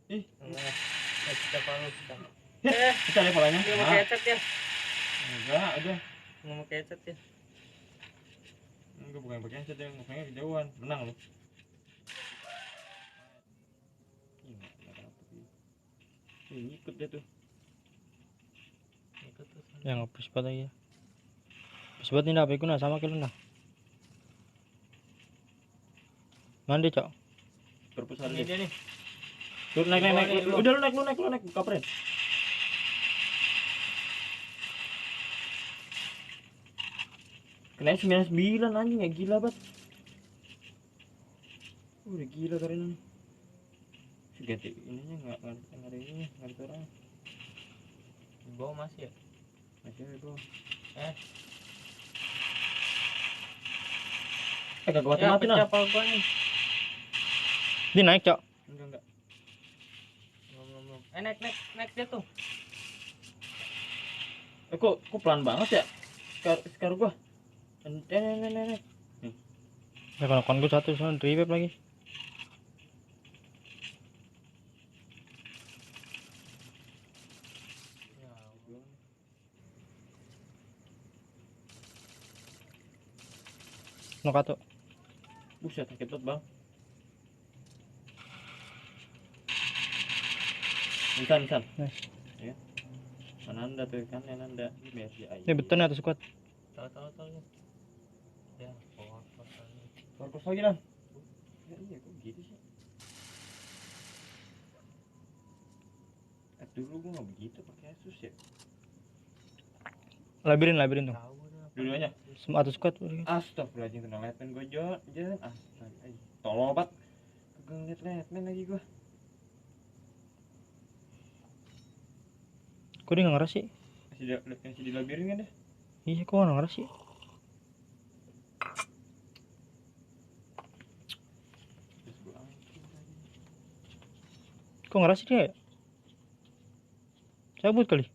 Ih, kita palu. bisa ya polanya. Nggak mau kecet ya? Enggak, udah. Nggak mau kecet ya? Enggak, bukan pakai headset yang ngomongnya kejauhan. Menang lu. Enggak dapet nih. Ikut dia tuh. Ikut tuh. Yang ngapus banget lagi. Sebut ini apa ikut sama kilo nah. Mandi cok. Perpus ada Ini deh. dia nih. Lu naik. Udah lu naik kapren. Kena 99 anjing ya gila banget. Udah gila karena nih. Ganti ininya enggak ada ininya, enggak ada orang. Di bawah masih ya? Masih ada bro. Kagak kuat Ya, mati nah. pecah pal gua nih. Dia naik cok. Enggak. Belum. Naik dia tuh. Kok pelan banget ya? Sekarang gua. Nek. Ya kalau kon gue satu soalnya revive lagi. Ya, belum. Nokato. Buset sakit banget bang. Nisan. Nice. Ya. Ananda tuh kan Ananda. Ini biar dia. Ini beton atau squad? Tahu ya. Ya, Korpos lagi lah. Ya iya kok gitu sih. Dulu gua nggak begitu pakai Asus ya. Labirin tuh. tahu dah. Dulunya. Atau squad. Astagfirullahaladzim kena Letman gua jangan. Astaga. Tolong obat. Kagak ngeliat Letman lagi gua. Kok dia nggak ngeras sih? Masih di labirin kan deh. Iya kok nggak ngeras sih? Kok ngeras sih dia ya? Cabut kali.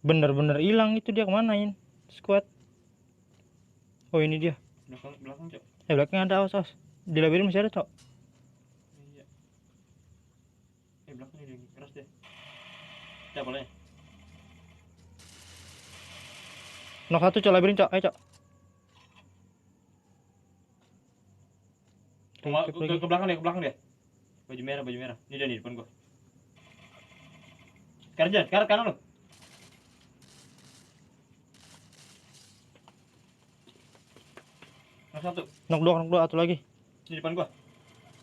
Bener-bener hilang itu dia kemanain squad. Oh ini dia. Belakang cok. Belakang ada awas. Di labirin masih ada cok. Iya. Belakang ini keras deh. Ya boleh. Nok satu cok labirin cok. Ayo cok. Ke belakang dia. Baju merah. Ini dia di depan gua. Sekarang kanan lo. Nok satu. Nok dua atau lagi. Di depan gua.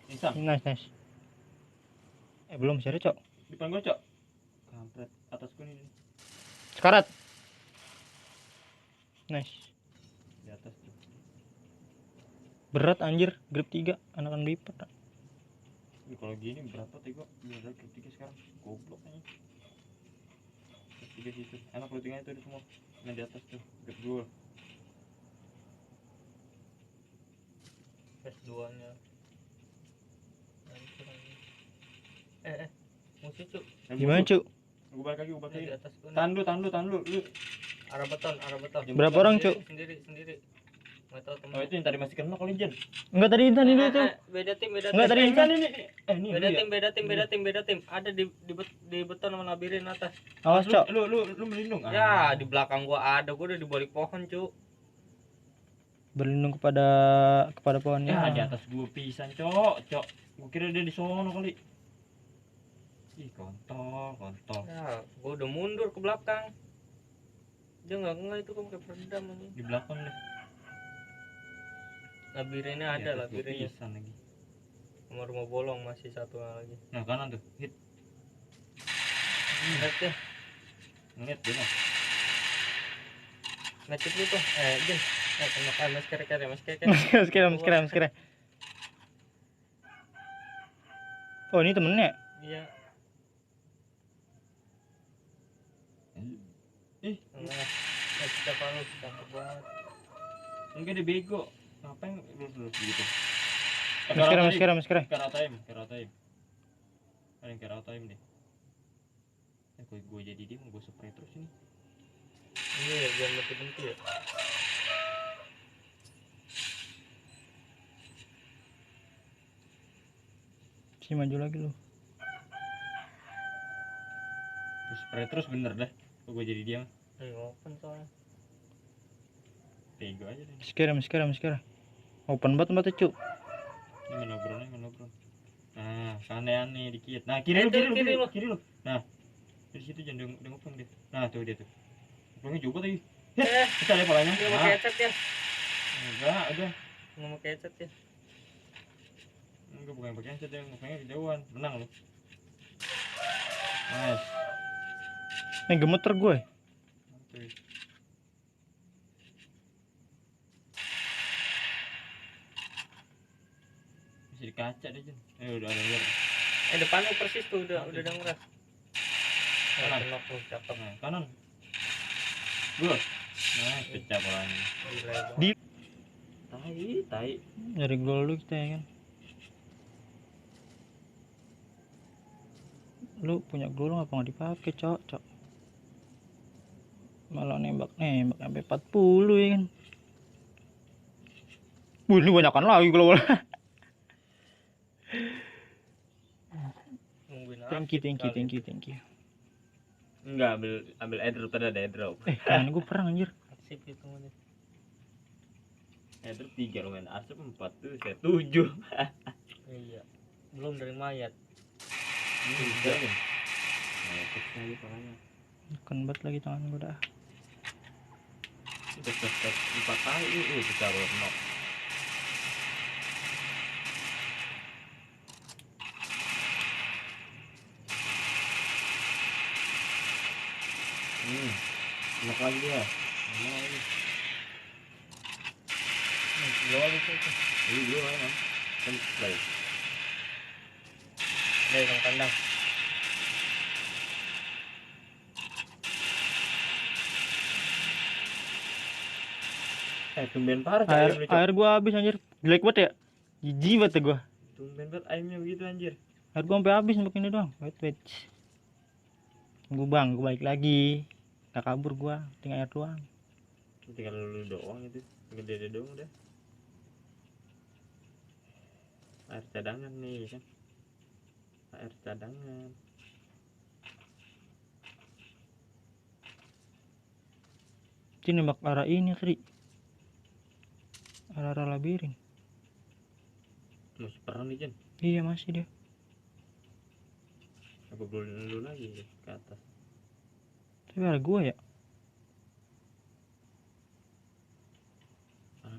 Nisan. Nice. Belum masih ada cok. Depan gua cok. Kampret atasku nih. Sekarat. Nice. Di atas tuh. Berat anjir, grip 3 anakan lipat. Ini kalau gini berapa tego? Biar ada ketiga sekarang. Goblok aja. Ketiga situ. Enak lootingannya itu di semua. Yang di atas tuh. Grip 2. S2-nya. Musuh cuk. Gimana cuk? Gua balik lagi. Di atas gua. Tahan lu. Arah beton. Berapa orang cuk? Sendiri. Nggak tahu temen. Oh itu yang tadi masih kena kali Jen. Enggak tadi Intan itu tuh. Beda tim. Enggak tadi Intan. Ini. Ini. Beda tim. Ada di beton sama labirin atas. Awas cok. Lu melindung. Ya, di belakang gua ada. Gua udah di balik pohon, cuk. Berlindung kepada pohonnya. Ya di atas gua pisan cok. Gua kira dia di sono kali. Ih kontol. Ya, gua udah mundur ke belakang. Dia nggak itu kan pakai peredam ini. Di belakang deh. Labirinnya ada, labirinnya. Pisan lagi. Sama rumah bolong masih satu lagi. Nah kanan tuh hit. Lihat deh. Ngeliat dia mah. Ngecip lu tuh. Jen. Kena mas kere. Mas kira. Oh ini temennya. Iya. Ih, Kita palu cakep banget. enggak dia bego. Ngapain lu gitu? Mas kira. Karatim. Ada yang karatim deh. Gue jadi dia mau gue spray terus ini. Ini ya jangan berhenti ya. Si maju lagi lu. Terus spray terus bener dah. Kok gue jadi diam? Open soalnya. Tego aja deh. Sekarang. Open banget cu. Ini mana bro? Nah, aneh dikit. Nah, kiri lu. Nah, dari situ jangan ngopeng dia. Nah, tuh dia tuh. Ngopengnya juga tadi. Kita lihat polanya. Nggak mau headset ya? Enggak, udah. Nggak mau headset ya? Enggak, bukan pakai headset, yang ngopengnya kejauhan. Menang lu. Nice. Gemeter gue. Tuh. Bisa di kaca deh, Jen. Udah ada lihat. Depan lu persis tuh udah ngeras. Kanan. Kenok lu cakep. Nah, kanan. Gua. Nah, pecah polanya. Gila Di Tai. dari gol lu kita ya kan. Lu punya gol ngapa nggak dipakai, cok. Malah nembak sampai 40 ya kan. Ini banyakan lagi global. Nungguin Thank you. Enggak, ambil airdrop, tadi ada airdrop. Tangan gue perang anjir. Arsip itu mah. Airdrop 3 lumayan, arsip 4 tuh, saya 7. Iya. Belum dari mayat. Udah kan. Nah, lagi polanya. Kan banget lagi tangan gue dah. Udah 4 kali, kita baru knock. Knock lagi dia. Gol itu. Ini dia kan. Kan play. Dari yang kandang. Tumben parah Air gua habis anjir. Jelek banget ya. Jijik banget gua. Tumben banget aimnya begitu anjir. Air gua sampai habis untuk ini doang. Wait. Tunggu bang, gua balik lagi. Gak kabur gua, tinggal air doang. Tinggal lu doang itu. Tinggal dia doang udah. Air cadangan nih kan. Air cadangan. Ini nembak arah ini tadi. Arah labirin. Masih perang nih Jen. Iya masih dia. Apa belum dulu lagi ke atas. Tapi arah gua ya.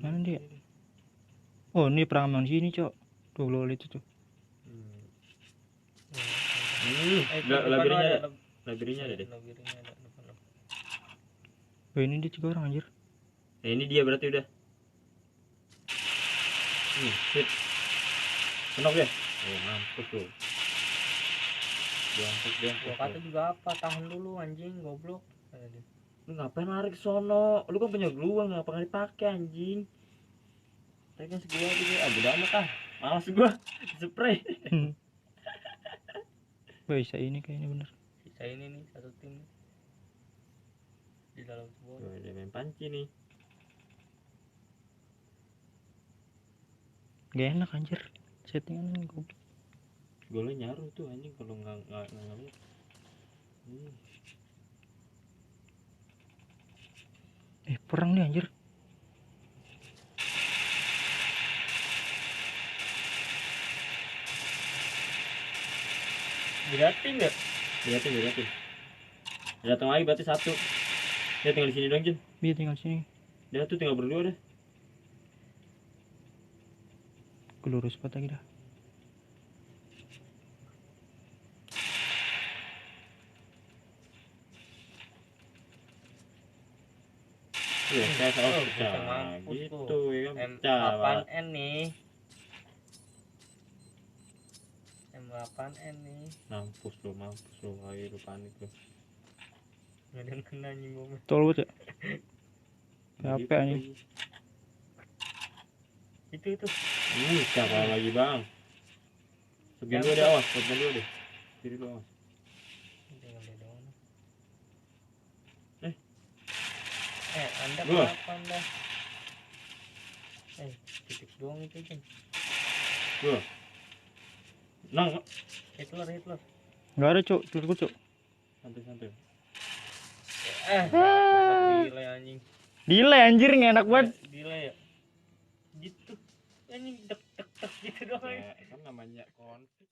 Mana dia? Oh ini perang sama sini cok. Tuh lo itu tuh. Labirinnya ada deh. Oh ini dia 3 orang anjir. Ini dia berarti udah. Shit. Kenok ya? Oh mampus tuh. Dia. Gua kata juga apa, tahan dulu anjing, goblok. Lu ngapain lari ke sono? Lu kan punya gluang, ngapa nggak dipakai anjing? Tadi kan segua gitu, bodo amat ah. Males gua spray. Bisa ini kayaknya bener. Sisa ini nih satu tim di dalam sebuah. Tuh, dia main panci nih. Gak enak anjir. Settingan ini goblok. Golnya nyaru tuh anjing kalau nggak ngeliat. Perang nih anjir. Diliatin ya? Liatin. Datang lagi berarti 1. Dia tinggal di sini doang Jun. Dia tinggal sini. Dia tuh tinggal berdua deh. Kelurus banget lagi dah. Iya, saya salah bisa pecah. mampus Gitu tuh. ya kan pecah. M8N nih. M8N nih. Mampus lu lagi lu panik lu. Nggak ada yang kena anjing gua. Tol banget ya. Capek anjing. Itu. Siapa lagi bang? Segian dulu deh, awas, segian dulu deh. Kiri lu awas. Tinggal dia doang. Anda Gua. kenapa Anda? Titik doang itu kan. Gua. Nang, Hitler. Enggak ada, Cuk. Telurku, Cuk. santai. Delay anjing. Delay anjir, nggak enak banget. Delay ya. Gitu. Anjing dek gitu doang. Ya, kan namanya konflik.